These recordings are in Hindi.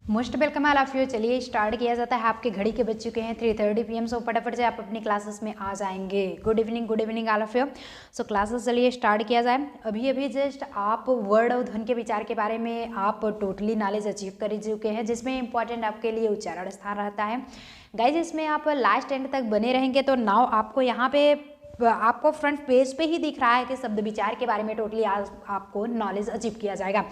Most welcome all of you. चलिए स्टार्ट किया जाता है। आपके घड़ी के बज चुके हैं 3:30 PM। सो फटाफट से आप अपनी क्लासेस में आ जाएंगे। Good evening all of you. So classes चलिए स्टार्ट किया जाए। अभी अभी जस्ट आप वर्ड और ध्वनि के विचार के बारे में आप टोटली नॉलेज अचीव कर चुके हैं, जिसमें इंपॉर्टेंट आपके लिए उच्चारण स्थान रहता है। गाइज इसमें आप लास्ट एंड तक बने रहेंगे तो नाउ आपको यहाँ पे आपको फ्रंट पेज पे ही दिख रहा है कि शब्द विचार के बारे में टोटली आज आपको नॉलेज अचीव किया जाएगा।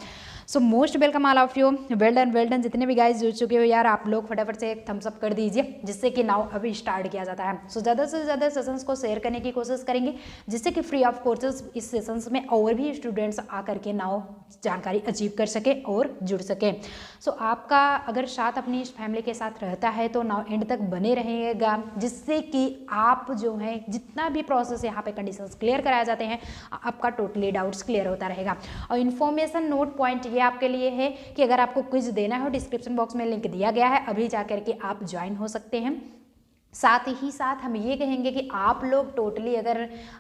So most welcome all of you. Well done. जितने भी गाइज जुड़ चुके हो यार, आप लोग फटाफट से एक थम्स अप कर दीजिए, जिससे कि नाउ अभी स्टार्ट किया जाता है। सो ज़्यादा से ज़्यादा सेशंस को शेयर करने की कोशिश करेंगे, जिससे कि फ्री ऑफ कोर्सेज इस सेशंस में और भी स्टूडेंट्स आकर के नाउ जानकारी अचीव कर सके और जुड़ सके। सो आपका अगर साथ अपनी इस फैमिली के साथ रहता है तो नाउ एंड तक बने रहेगा, जिससे कि आप जो है जितना भी प्रोसेस यहाँ पे कंडीशंस क्लियर कराए जाते हैं आपका टोटली डाउट्स क्लियर होता रहेगा। और इन्फॉर्मेशन नोट पॉइंट ये आपके लिए है कि अगर आपको क्विज देना हो, डिस्क्रिप्शन बॉक्स में लिंक दिया गया है, अभी जाकर के आप ज्वाइन हो सकते हैं। साथ ही साथ हम ये कहेंगे कि आप लोग टोटली अगर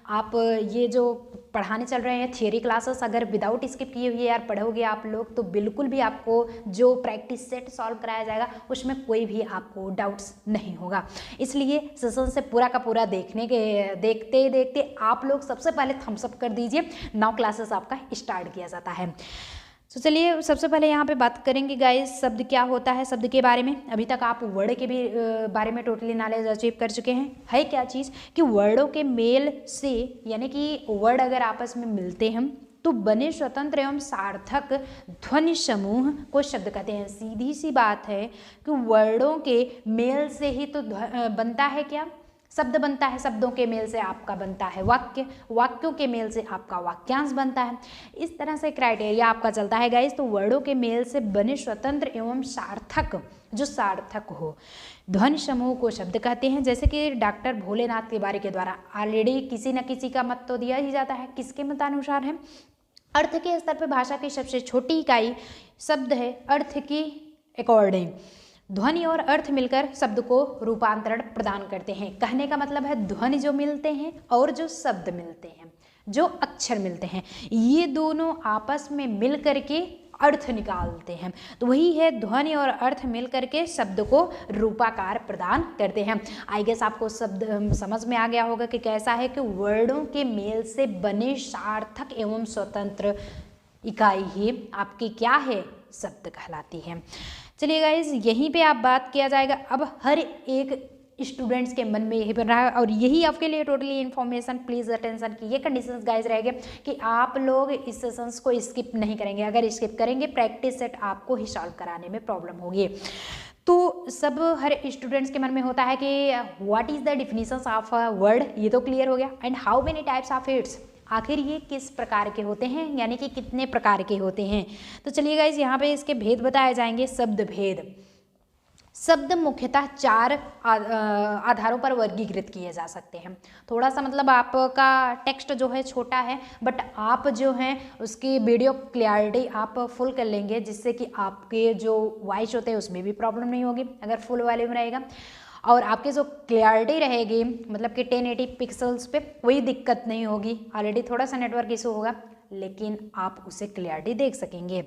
आप ये जो पढ़ाने चल रहे हैं थियरी क्लासेस अगर विदाउट स्किप किए हुए यार पढ़ोगे आप लोग, तो बिल्कुल भी आपको जो प्रैक्टिस सेट सॉल्व कराया जाएगा उसमें कोई भी आपको डाउट्स नहीं होगा। इसलिए सेशन से पूरा का पूरा देखते आप लोग सबसे पहले थम्स अप कर दीजिए। नाउ क्लासेस आपका स्टार्ट किया जाता है। तो चलिए सबसे पहले यहाँ पे बात करेंगे गाइस, शब्द क्या होता है, शब्द के बारे में। अभी तक आप वर्ड के भी बारे में टोटली नॉलेज अचीव कर चुके हैं। है क्या चीज़ कि वर्डों के मेल से, यानी कि वर्ड अगर आपस में मिलते हैं तो बने स्वतंत्र एवं सार्थक ध्वनि समूह को शब्द कहते हैं। सीधी सी बात है कि वर्डों के मेल से ही तो बनता है क्या, शब्द बनता है। शब्दों के मेल से आपका बनता है वाक्य, वाक्यों के मेल से आपका वाक्यांश बनता है। इस तरह से क्राइटेरिया आपका चलता है गाइस। तो वर्डों के मेल से बने स्वतंत्र एवं सार्थक, जो सार्थक हो, ध्वनि समूह को शब्द कहते हैं। जैसे कि डॉक्टर भोलेनाथ तिवारी के द्वारा ऑलरेडी किसी न किसी का मत तो दिया ही जाता है, किसके मतानुसार है। अर्थ के स्तर पर भाषा की सबसे छोटी इकाई शब्द है, अर्थ की अकॉर्डिंग। ध्वनि और अर्थ मिलकर शब्द को रूपांतरण प्रदान करते हैं। कहने का मतलब है ध्वनि जो मिलते हैं और जो शब्द मिलते हैं, जो अक्षर मिलते हैं, ये दोनों आपस में मिल करके अर्थ निकालते हैं। तो वही है ध्वनि और अर्थ मिल करके शब्द को रूपाकार प्रदान करते हैं। आई गेस आपको शब्द समझ में आ गया होगा कि कैसा है कि वर्डों के मेल से बने सार्थक एवं स्वतंत्र इकाई ही आपकी क्या है, शब्द कहलाती है। चलिए गाइज यहीं पे आप बात किया जाएगा। अब हर एक स्टूडेंट्स के मन में यही बन रहा है और यही आपके लिए टोटली इन्फॉर्मेशन, प्लीज़ अटेंशन की ये कंडीशंस गाइज रहेंगे कि आप लोग इस सेशंस को स्किप नहीं करेंगे। अगर स्किप करेंगे प्रैक्टिस सेट आपको ही सॉल्व कराने में प्रॉब्लम होगी। तो सब हर स्टूडेंट्स के मन में होता है कि what is the definitions of a word, ये तो क्लियर हो गया। And how many types of its, आखिर ये किस प्रकार के होते हैं, यानी कि कितने प्रकार के होते हैं। तो चलिए गाइज यहाँ पे इसके भेद बताए जाएंगे। शब्द भेद। शब्द मुख्यतः 4 आधारों पर वर्गीकृत किए जा सकते हैं। थोड़ा सा मतलब आपका टेक्स्ट जो है छोटा है, बट आप जो हैं उसकी वीडियो क्लियरिटी आप फुल कर लेंगे, जिससे कि आपके जो वॉइस होते हैं उसमें भी प्रॉब्लम नहीं होगी अगर फुल वॉल्यूम रहेगा। और आपकी जो क्लियरिटी रहेगी मतलब कि 1080 पिक्सल्स पे कोई दिक्कत नहीं होगी। ऑलरेडी थोड़ा सा नेटवर्क इशू होगा, लेकिन आप उसे क्लियरिटी देख सकेंगे।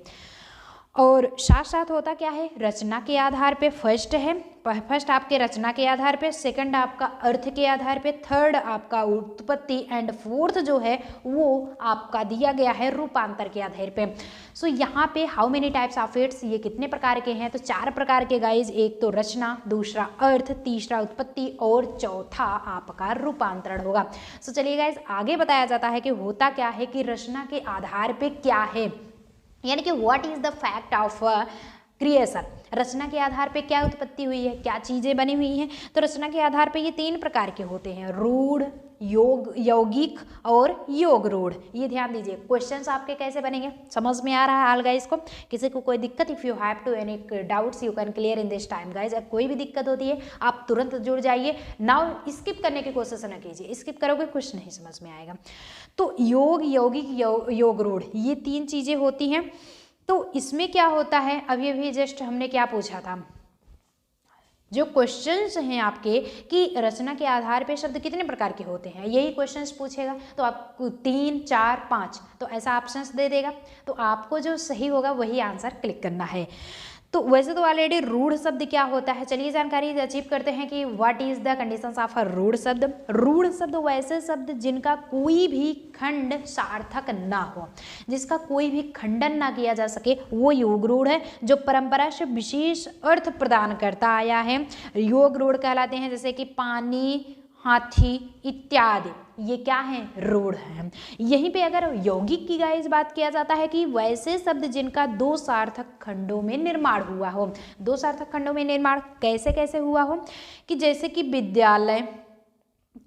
और साथ साथ होता क्या है, रचना के आधार पे फर्स्ट आपके रचना के आधार पे, सेकंड आपका अर्थ के आधार पे, थर्ड आपका उत्पत्ति, एंड फोर्थ जो है वो आपका दिया गया है रूपांतर के आधार पे। सो यहाँ पे how many types of its, ये कितने प्रकार के हैं, तो 4 प्रकार के गाइज। एक तो रचना, दूसरा अर्थ, तीसरा उत्पत्ति और चौथा आपका रूपांतरण होगा। सो चलिए गाइज आगे बताया जाता है कि होता क्या है कि रचना के आधार पे क्या है, यानी कि what is the fact of creation. रचना के आधार पे क्या उत्पत्ति हुई है, क्या चीज़ें बनी हुई हैं। तो रचना के आधार पे ये 3 प्रकार के होते हैं, रूढ़, यौगिक और योग रूढ़। ये ध्यान दीजिए। क्वेश्चंस आपके कैसे बनेंगे समझ में आ रहा है हाल गाइज को। किसी को कोई दिक्कत, if you have to any doubts you can clear in this time guys. अगर कोई भी दिक्कत होती है आप तुरंत जुड़ जाइए। नाउ स्किप करने की कोशिश न कीजिए, स्किप करोगे कुछ नहीं समझ में आएगा। तो योग, यौगिक, योग रूढ़, ये 3 चीज़ें होती हैं। तो इसमें क्या होता है, अभी जस्ट हमने क्या पूछा था, जो क्वेश्चंस हैं आपके कि रचना के आधार पे शब्द कितने प्रकार के होते हैं, यही क्वेश्चंस पूछेगा। तो आपको 3, 4, 5 तो ऐसा ऑप्शंस दे देगा। तो आपको जो सही होगा वही आंसर क्लिक करना है। तो वैसे तो ऑलरेडी रूढ़ शब्द क्या होता है, चलिए जानकारी अचीव करते हैं कि what is the conditions of a रूढ़ शब्द। रूढ़ शब्द वैसे शब्द जिनका कोई भी खंड सार्थक ना हो, जिसका कोई भी खंडन ना किया जा सके, वो योग रूढ़ है, जो परंपरा से विशेष अर्थ प्रदान करता आया है। योग रूढ़ कहलाते हैं, जैसे कि पानी, हाथी इत्यादि, ये क्या है, रूढ़ है। यहीं पे अगर यौगिक की गाइस बात किया जाता है कि वैसे शब्द जिनका दो सार्थक खंडों में निर्माण हुआ हो। दो सार्थक खंडों में निर्माण कैसे कैसे हुआ हो, कि जैसे कि विद्यालय,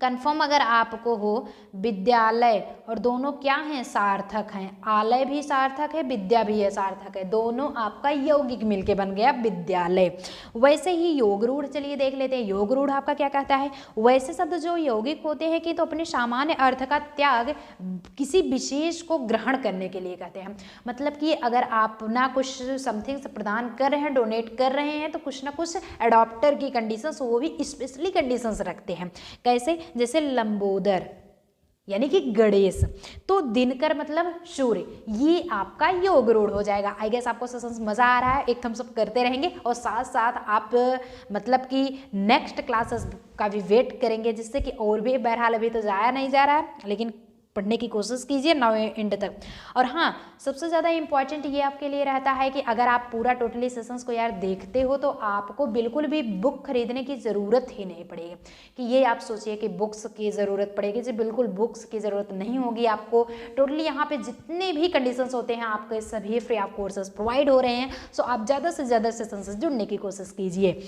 कंफर्म अगर आपको हो, विद्यालय और दोनों क्या हैं, सार्थक हैं, आलय भी सार्थक है, विद्या भी है सार्थक है, दोनों आपका यौगिक मिलके बन गया विद्यालय। वैसे ही योग रूढ़ चलिए देख लेते हैं। योग रूढ़ आपका क्या कहता है, वैसे शब्द जो यौगिक होते हैं कि तो अपने सामान्य अर्थ का त्याग किसी विशेष को ग्रहण करने के लिए कहते हैं। मतलब कि अगर आप ना कुछ समथिंग प्रदान कर रहे हैं, डोनेट कर रहे हैं, तो कुछ ना कुछ एडॉप्टर की कंडीशंस, वो भी स्पेशली कंडीशंस रखते हैं। कैसे, जैसे लंबोदर यानी कि गणेश, तो दिनकर मतलब सूर्य, ये आपका योग रूढ़ हो जाएगा। आई गेस आपको सेशंस मजा आ रहा है, एक थम्स अप करते रहेंगे और साथ साथ आप मतलब कि नेक्स्ट क्लासेस का भी वेट करेंगे, जिससे कि और भी, बहरहाल अभी तो जाया नहीं जा रहा है, लेकिन पढ़ने की कोशिश कीजिए 9 एंड तक। और हाँ, सबसे ज़्यादा इंपॉर्टेंट ये आपके लिए रहता है कि अगर आप पूरा टोटली सेशंस को यार देखते हो तो आपको बिल्कुल भी बुक खरीदने की ज़रूरत ही नहीं पड़ेगी, कि ये आप सोचिए कि बुक्स की ज़रूरत पड़ेगी, जी बिल्कुल बुक्स की ज़रूरत नहीं होगी आपको। टोटली यहाँ पे जितने भी कंडीशंस होते हैं आपके सभी फ्री ऑफ कोर्सेज प्रोवाइड हो रहे हैं। सो आप ज़्यादा से ज़्यादा सेशंस से जुड़ने की कोशिश कीजिए।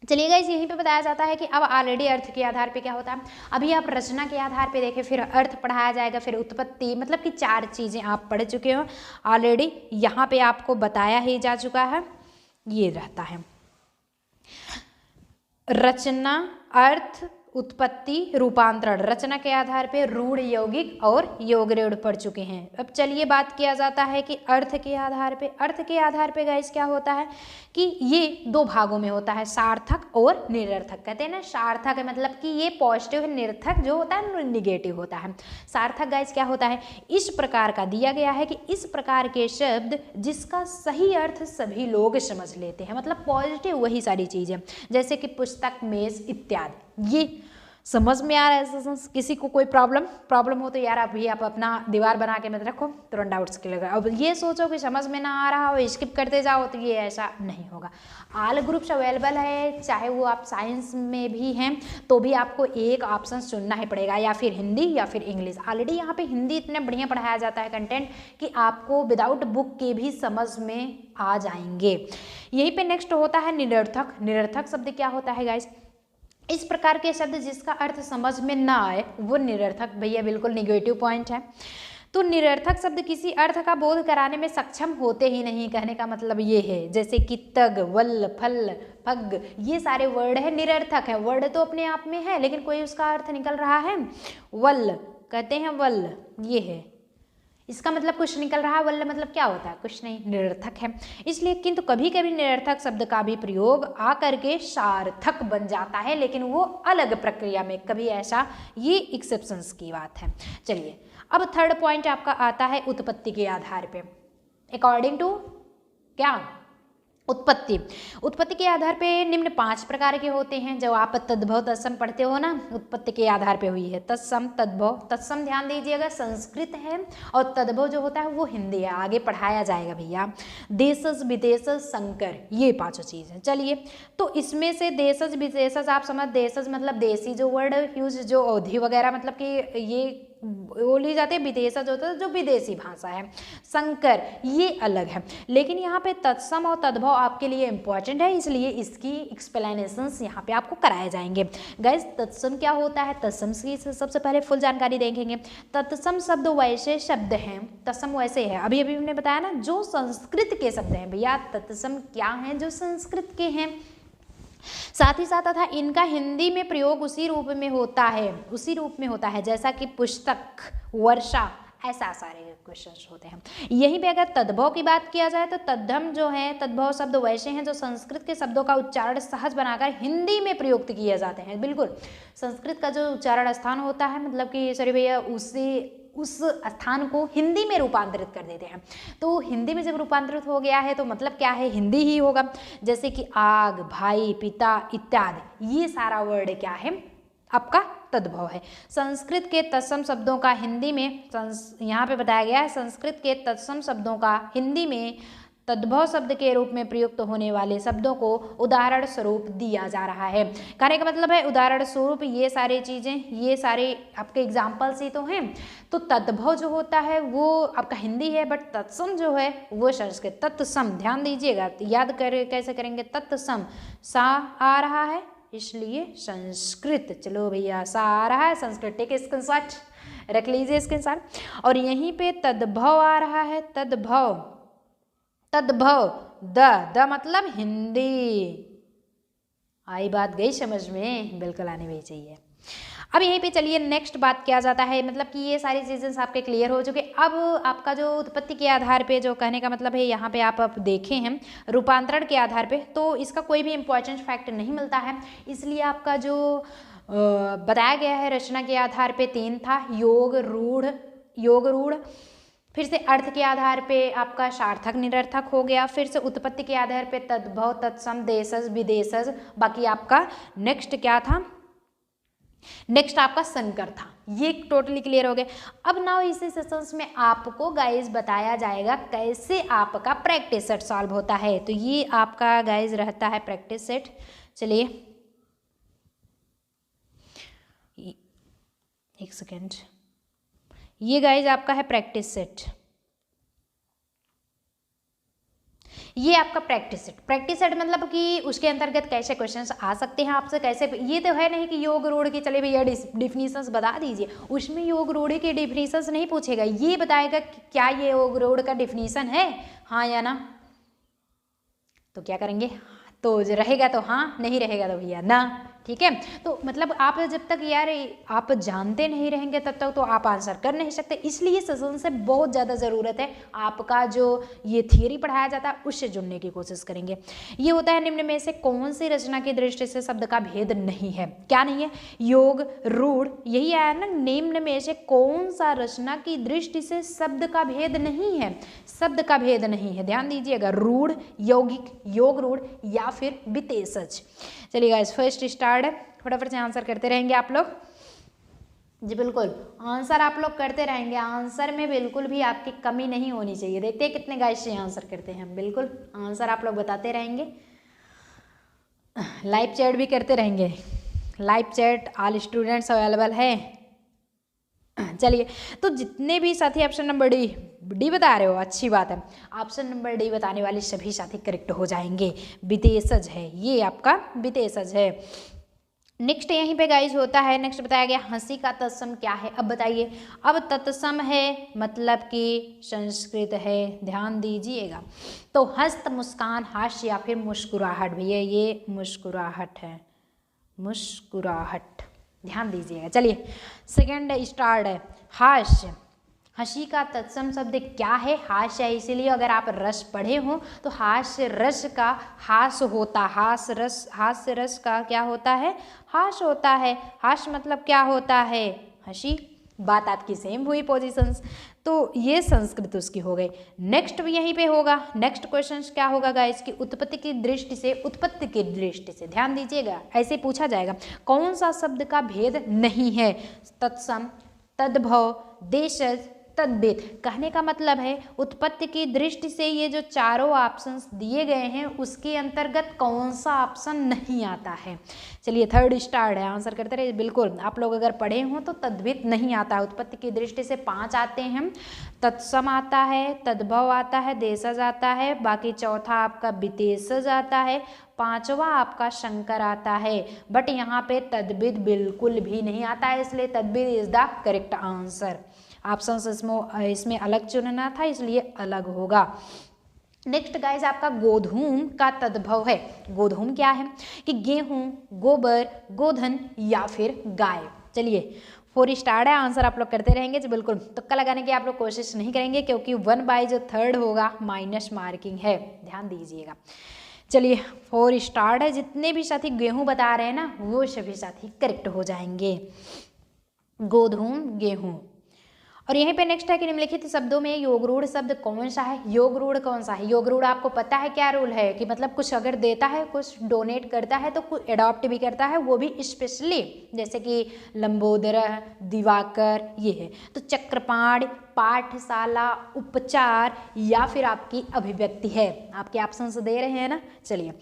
चलिए गाइस, यहीं पे बताया जाता है कि अब ऑलरेडी अर्थ के आधार पे क्या होता है, अभी आप रचना के आधार पे देखें, फिर अर्थ पढ़ाया जाएगा, फिर उत्पत्ति, मतलब कि 4 चीज़ें आप पढ़ चुके हो ऑलरेडी, यहाँ पे आपको बताया ही जा चुका है। ये रहता है रचना, अर्थ, उत्पत्ति, रूपांतरण। रचना के आधार पे रूढ़, यौगिक और योग रूढ़ पढ़ चुके हैं। अब चलिए बात किया जाता है कि अर्थ के आधार पे। अर्थ के आधार पे गाइस क्या होता है कि ये 2 भागों में होता है, सार्थक और निरर्थक। कहते हैं ना, सार्थक है मतलब कि ये पॉजिटिव है, निरर्थक जो होता है निगेटिव होता है। सार्थक गाइस क्या होता है, इस प्रकार का दिया गया है कि इस प्रकार के शब्द जिसका सही अर्थ सभी लोग समझ लेते हैं, मतलब पॉजिटिव वही सारी चीज़ें, जैसे कि पुस्तक, मेज इत्यादि। ये समझ में आ रहा है, किसी को कोई प्रॉब्लम हो तो यार अभी आप अपना दीवार बना के मत रखो, तुरंत डाउट्स क्लियर करो। अब ये सोचो कि समझ में ना आ रहा हो, स्किप करते जाओ, तो ये ऐसा नहीं होगा। ऑल ग्रुप्स अवेलेबल है, चाहे वो आप साइंस में भी हैं तो भी आपको एक ऑप्शन चुनना ही पड़ेगा, या फिर हिंदी या फिर इंग्लिश। ऑलरेडी यहाँ पे हिंदी इतने बढ़िया पढ़ाया जाता है कंटेंट कि आपको विदाउट बुक के भी समझ में आ जाएंगे। यहीं पे नेक्स्ट होता है निरर्थक। निरर्थक शब्द क्या होता है गाइस, इस प्रकार के शब्द जिसका अर्थ समझ में ना आए वो निरर्थक, भैया बिल्कुल निगेटिव पॉइंट है। तो निरर्थक शब्द किसी अर्थ का बोध कराने में सक्षम होते ही नहीं, कहने का मतलब ये है। जैसे कि तग, वल, फल, पग, ये सारे वर्ड है निरर्थक है। वर्ड तो अपने आप में है लेकिन कोई उसका अर्थ निकल रहा है। वल कहते हैं, वल ये है, इसका मतलब कुछ निकल रहा है, वल्ल मतलब क्या होता है, कुछ नहीं, निरर्थक है। इसलिए किंतु कभी कभी निरर्थक शब्द का भी प्रयोग आकर के सार्थक बन जाता है, लेकिन वो अलग प्रक्रिया में, कभी ऐसा, ये एक्सेप्शंस की बात है। चलिए अब थर्ड पॉइंट आपका आता है उत्पत्ति के आधार पे। अकॉर्डिंग टू क्या, उत्पत्ति। उत्पत्ति के आधार पे निम्न 5 प्रकार के होते हैं। जब आप तद्भव तत्सम पढ़ते हो ना, उत्पत्ति के आधार पे हुई है तत्सम, तद्भव। तत्सम ध्यान दीजिएगा संस्कृत है और तद्भव जो होता है वो हिंदी है, आगे पढ़ाया जाएगा भैया। देशज, विदेशज, संकर, ये 5 चीज़ है। चलिए तो इसमें से देशज विदेशज आप समझ, देशज मतलब देसी जो वर्ड यूज, जो अवधि वगैरह मतलब कि ये बोली जाती है। विदेशज होता है जो विदेशी भाषा है। संकर ये अलग है। लेकिन यहाँ पे तत्सम और तद्भव आपके लिए इंपॉर्टेंट है, इसलिए इसकी एक्सप्लेनेशंस यहाँ पे आपको कराए जाएंगे। गाइस तत्सम क्या होता है, तत्सम की सबसे पहले फुल जानकारी देखेंगे। तत्सम शब्द वैसे शब्द हैं, तत्सम वैसे है, अभी अभी हमने बताया ना, जो संस्कृत के शब्द हैं। भैया तत्सम क्या हैं, जो संस्कृत के हैं। साथ ही साथ तथा इनका हिंदी में प्रयोग उसी रूप में होता है जैसा कि पुस्तक, वर्षा, ऐसा सारे क्वेश्चंस होते हैं। यहीं पे अगर तद्भव की बात किया जाए तो तद्धम जो है, तद्भव शब्द वैसे हैं जो संस्कृत के शब्दों का उच्चारण सहज बनाकर हिंदी में प्रयुक्त किए जाते हैं। बिल्कुल संस्कृत का जो उच्चारण स्थान होता है, मतलब कि सॉरी भैया, उस स्थान को हिंदी में रूपांतरित कर देते हैं। तो हिंदी में जब रूपांतरित हो गया है तो मतलब क्या है, हिंदी ही होगा। जैसे कि आग, भाई, पिता इत्यादि, ये सारा वर्ड क्या है, आपका तद्भव है। संस्कृत के तत्सम शब्दों का हिंदी में, यहाँ पे बताया गया है, संस्कृत के तत्सम शब्दों का हिंदी में तद्भव शब्द के रूप में प्रयुक्त होने वाले शब्दों को उदाहरण स्वरूप दिया जा रहा है। कहने का मतलब है उदाहरण स्वरूप ये सारी चीजें, ये सारे आपके एग्जाम्पल्स ही तो हैं। तो तद्भव जो होता है वो आपका हिंदी है, बट तत्सम जो है वो संस्कृत। तत्सम ध्यान दीजिएगा, याद कर कैसे करेंगे, तत्सम सा आ रहा है इसलिए संस्कृत। चलो भैया, सा आ रहा है संस्कृत, टेक स्क्रीनशॉट रख लीजिए स्क्रीनशॉट। और यहीं पे तद्भव आ रहा है, तद्भव, तद्भव द मतलब हिंदी। आई बात गई समझ में, बिल्कुल आने भी चाहिए। अब यहीं पे चलिए नेक्स्ट बात किया जाता है, मतलब कि ये सारी चीजें आपके क्लियर हो चुके। अब आपका जो उत्पत्ति के आधार पे, जो कहने का मतलब है यहाँ पे आप देखें हैं रूपांतरण के आधार पे, तो इसका कोई भी इंपॉर्टेंट फैक्ट नहीं मिलता है। इसलिए आपका जो बताया गया है रचना के आधार पे 3 था, योग रूढ़, योग रूढ़, फिर से अर्थ के आधार पे आपका सार्थक निरर्थक हो गया, फिर से उत्पत्ति के आधार पे तद्भव, तत्सम, देशज, विदेशज, बाकी आपका नेक्स्ट क्या था, नेक्स्ट आपका संकर था। ये टोटली क्लियर हो गया। अब नाउ इसी सेशंस में आपको गाइज बताया जाएगा कैसे आपका प्रैक्टिस सेट सॉल्व होता है। तो ये आपका गाइज रहता है प्रैक्टिस सेट। चलिए एक सेकेंड, ये गाइज आपका है प्रैक्टिस सेट, ये आपका प्रैक्टिस सेट। प्रैक्टिस सेट मतलब कि उसके अंतर्गत कैसे क्वेश्चंस आ सकते हैं आपसे, कैसे, ये तो है नहीं कि योग रूढ़ की चले भैया डिफिनीशंस बता दीजिए, उसमें योग रूढ़ के डिफिनीशंस नहीं पूछेगा, ये बताएगा कि क्या ये योग रूढ़ का डिफिनीशन है, हाँ या ना। तो क्या करेंगे, तो जो रहेगा तो हाँ, नहीं रहेगा तो भैया ना, ठीक है। तो मतलब आप जब तक यार आप जानते नहीं रहेंगे तब तक तो आप आंसर कर नहीं सकते। इसलिए सेशन से बहुत ज़्यादा ज़रूरत है, आपका जो ये थियरी पढ़ाया जाता है उससे जुड़ने की कोशिश करेंगे। ये होता है निम्न में से कौन सी रचना की दृष्टि से शब्द का भेद नहीं है, क्या नहीं है, योग रूढ़, यही आया ना, निम्न में से कौन सा रचना की दृष्टि से शब्द का भेद नहीं है, शब्द का भेद नहीं है, ध्यान दीजिएगा, रूढ़, यौगिक, योग रूढ़ या फिर विशेषज। चलिए गाइस फर्स्ट स्टार्ट है, फटाफट से आंसर करते रहेंगे आप लोग। जी बिल्कुल, आंसर आप लोग करते रहेंगे, आंसर में बिल्कुल भी आपकी कमी नहीं होनी चाहिए। देखते हैं कितने गाइस से आंसर करते हैं, बिल्कुल आंसर आप लोग बताते रहेंगे, लाइव चैट भी करते रहेंगे, live chat all students available है। चलिए, तो जितने भी साथी ऑप्शन नंबर डी बता रहे हो अच्छी बात है, ऑप्शन नंबर डी बताने वाले सभी साथी करेक्ट हो जाएंगे, विशेषज है, ये आपका विशेषज है। नेक्स्ट यहीं पे गाइज होता है, नेक्स्ट बताया गया हंसी का तत्सम क्या है। अब बताइए, अब तत्सम है मतलब कि संस्कृत है, ध्यान दीजिएगा। तो हस्त, मुस्कान, हास्य या फिर मुस्कुराहट, भैया ये मुस्कुराहट है, मुस्कुराहट, ध्यान दीजिएगा। चलिए सेकंड स्टार्ट है, हास्य, हंसी का तत्सम शब्द क्या है, हास्य है, इसीलिए अगर आप रस पढ़े हो तो हास्य रस का हास होता, हास्य रस, हास्य रस का क्या होता है, हास होता है। हास्य मतलब क्या होता है, हंसी, बात आपकी सेम हुई पोजीशंस, तो ये संस्कृत उसकी हो गई। नेक्स्ट भी यहीं पे होगा, नेक्स्ट क्वेश्चन क्या होगा गाइस की उत्पत्ति की दृष्टि से, उत्पत्ति की दृष्टि से ध्यान दीजिएगा, ऐसे पूछा जाएगा कौन सा शब्द का भेद नहीं है, तत्सम, तद्भव, देशज, तद्भेद। कहने का मतलब है उत्पत्ति की दृष्टि से ये जो चारों ऑप्शंस दिए गए हैं उसके अंतर्गत कौन सा ऑप्शन नहीं आता है। चलिए थर्ड स्टार्ट है, आंसर करते रहिए। बिल्कुल आप लोग अगर पढ़े हों तो तद्भेद नहीं आता, उत्पत्ति की दृष्टि से 5 आते हैं, तत्सम आता है, तद्भव आता है, देशज आता है, बाकी चौथा आपका विशेषज आता है, 5वां आपका संकर आता है, बट यहाँ पे तद्भेद बिल्कुल भी नहीं आता है, इसलिए तद्भेद is the correct answer. Option इसमें अलग चुनना था इसलिए अलग होगा। नेक्स्ट गाइज आपका गोधूम का तद्भव है। गोधूम क्या है कि गेहूं, गोबर, गोधन या फिर गाय। चलिए 4 स्टार्ट है, आंसर आप लोग करते रहेंगे जी, बिल्कुल तुक्का लगाने की आप लोग कोशिश नहीं करेंगे क्योंकि 1 बाय जो थर्ड होगा माइनस मार्किंग है, ध्यान दीजिएगा। चलिए 4 स्टार्ट है, जितने भी साथी गेहूं बता रहे हैं ना वो सभी साथी करेक्ट हो जाएंगे। गोधूम, गेहूं। और यहीं पे नेक्स्ट है कि निम्नलिखित शब्दों में योगरूढ़ शब्द कौन सा है। योगरूढ़ कौन सा है? योगरूढ़ आपको पता है क्या रूल है कि मतलब कुछ अगर देता है, कुछ डोनेट करता है तो कुछ एडॉप्ट भी करता है, वो भी स्पेशली, जैसे कि लंबोदर, दिवाकर, ये है। तो चक्रपाण, पाठशाला, उपचार या फिर आपकी अभिव्यक्ति है। आपके ऑप्शन दे रहे हैं ना। चलिए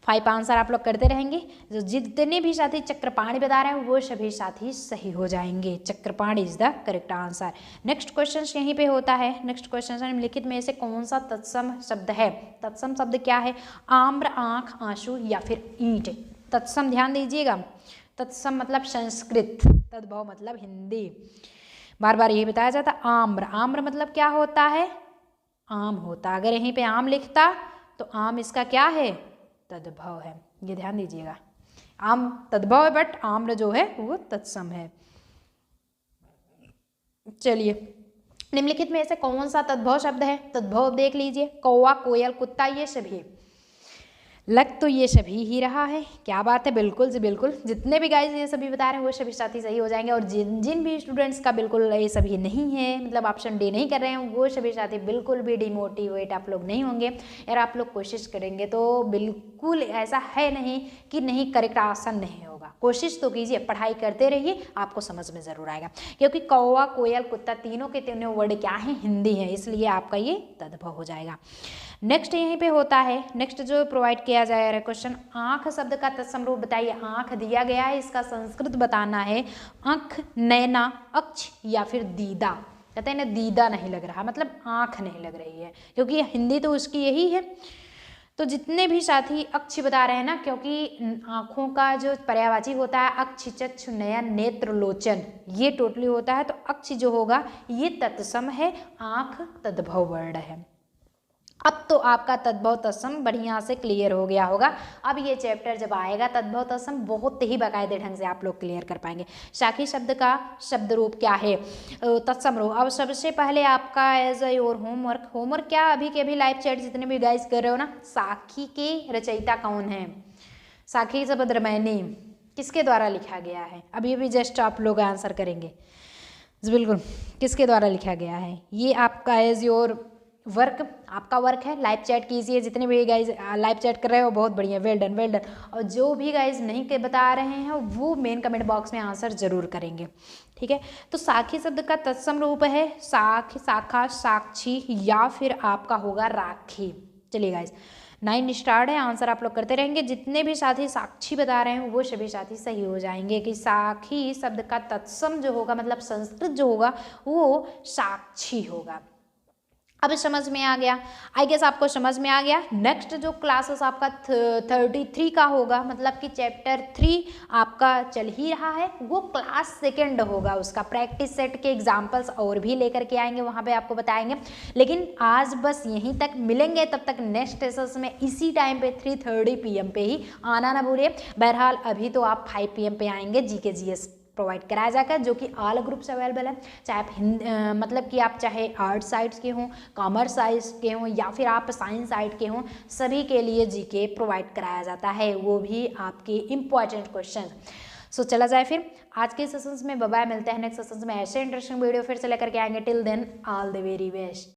5 आंसर आप लोग करते रहेंगे। जो जितने भी साथी चक्रपाणी बता रहे हैं वो सभी साथी सही हो जाएंगे। Chakrapani is the correct answer. Next question यहीं पे होता है। नेक्स्ट क्वेश्चन निम्नलिखित में से कौन सा तत्सम शब्द है? तत्सम शब्द क्या है? आम्र, आंख, आंसू या फिर ईंट। तत्सम ध्यान दीजिएगा। तत्सम मतलब संस्कृत, तद्भव मतलब हिंदी। बार बार यही बताया जाता। आम्र, आम्र मतलब क्या होता है? आम होता। अगर यहीं पे आम लिखता तो आम इसका क्या है? तद्भव है। ये ध्यान दीजिएगा। आम तद्भव है बट आम्र जो है वो तत्सम है। चलिए निम्नलिखित में से कौन सा तद्भव शब्द है? तद्भव देख लीजिए। कौवा, कोयल, कुत्ता, ये सभी। लग तो ये सभी ही रहा है। क्या बात है, बिल्कुल जी बिल्कुल। जितने भी गाइज ये सभी बता रहे हैं वो सभी साथी सही हो जाएंगे। और जिन भी स्टूडेंट्स का बिल्कुल ये सभी नहीं है, मतलब ऑप्शन डी नहीं कर रहे हैं, वो सभी साथी बिल्कुल भी डिमोटिवेट आप लोग नहीं होंगे। यार आप लोग कोशिश करेंगे तो बिल्कुल ऐसा है नहीं कि नहीं करेक्ट आंसर नहीं होगा। कोशिश तो कीजिए, पढ़ाई करते रहिए, आपको समझ में ज़रूर आएगा। क्योंकि कौवा, कोयल, कुत्ता तीनों के तीनों वर्ड क्या है? हिंदी है, इसलिए आपका ये तद्भव हो जाएगा। नेक्स्ट यहीं पे होता है। नेक्स्ट जो प्रोवाइड किया जा रहा है क्वेश्चन, आंख शब्द का तत्सम रूप बताइए। आंख दिया गया है, इसका संस्कृत बताना है। आंख, नैना, अक्ष या फिर दीदा। कहते हैं ना दीदा नहीं लग रहा, मतलब आंख नहीं लग रही है, क्योंकि हिंदी तो उसकी यही है। तो जितने भी साथी अक्ष बता रहे हैं ना, क्योंकि आंखों का जो पर्यायवाची होता है अक्ष, चक्षु, नयन, नेत्र, लोचन, ये टोटली होता है। तो अक्ष जो होगा ये तत्सम है, आंख तद्भव वर्ण है। अब तो आपका तद्भव तत्सम बढ़िया से क्लियर हो गया होगा। अब ये चैप्टर जब आएगा तद्भव तत्सम बहुत ही बाकायदे ढंग से आप लोग क्लियर कर पाएंगे। साखी शब्द का शब्द रूप क्या है? तत्सम रूप। अब सबसे पहले आपका एज ए योर होमवर्क क्या अभी के अभी लाइव चैट जितने भी गाइस कर रहे हो ना, साखी के रचयिता कौन है? साखी शब्द रामायणी किसके द्वारा लिखा गया है? अभी भी जस्ट आप लोग आंसर करेंगे। बिल्कुल किसके द्वारा लिखा गया है? ये आपका एज योर वर्क, आपका वर्क है। लाइव चैट कीजिए, जितने भी गाइज लाइव चैट कर रहे हो बहुत बढ़िया, वेल डन वेल डन। और जो भी गाइज नहीं के बता रहे हैं वो मेन कमेंट बॉक्स में आंसर जरूर करेंगे, ठीक है। तो साखी शब्द का तत्सम रूप है साख, शाखा, साक्षी या फिर आपका होगा राखी। चलिए गाइज 9 स्टार्ट है। आंसर आप लोग करते रहेंगे। जितने भी साथी साक्षी बता रहे हैं वो सभी साथी सही हो जाएंगे कि साखी शब्द का तत्सम जो होगा मतलब संस्कृत जो होगा वो साक्षी होगा। अब समझ में आ गया, आई गेस आपको समझ में आ गया। नेक्स्ट जो क्लासेस आपका 33 का होगा, मतलब कि चैप्टर 3 आपका चल ही रहा है, वो क्लास सेकंड होगा। उसका प्रैक्टिस सेट के एग्जाम्पल्स और भी लेकर के आएंगे, वहाँ पे आपको बताएंगे। लेकिन आज बस यहीं तक मिलेंगे, तब तक नेक्स्ट सेशंस में इसी टाइम पे 3:30 PM पे ही आना ना भूलिए। बहरहाल अभी तो आप 5 PM पे आएंगे। GK GS प्रोवाइड कराया जाकर, जो कि ऑल ग्रुप्स अवेलेबल है। चाहे आप मतलब कि आप चाहे आर्ट साइड्स के हों, कॉमर्स साइड्स के हों या फिर आप साइंस साइड के हों, सभी के लिए GK प्रोवाइड कराया जाता है, वो भी आपके इम्पॉर्टेंट क्वेश्चन। सो चला जाए फिर आज के सेशंस में। बाय बाय, मिलते हैं नेक्स्ट सेशंस में ऐसे इंटरेस्टिंग वीडियो फिर से लेकर के आएंगे। Till then all the very best.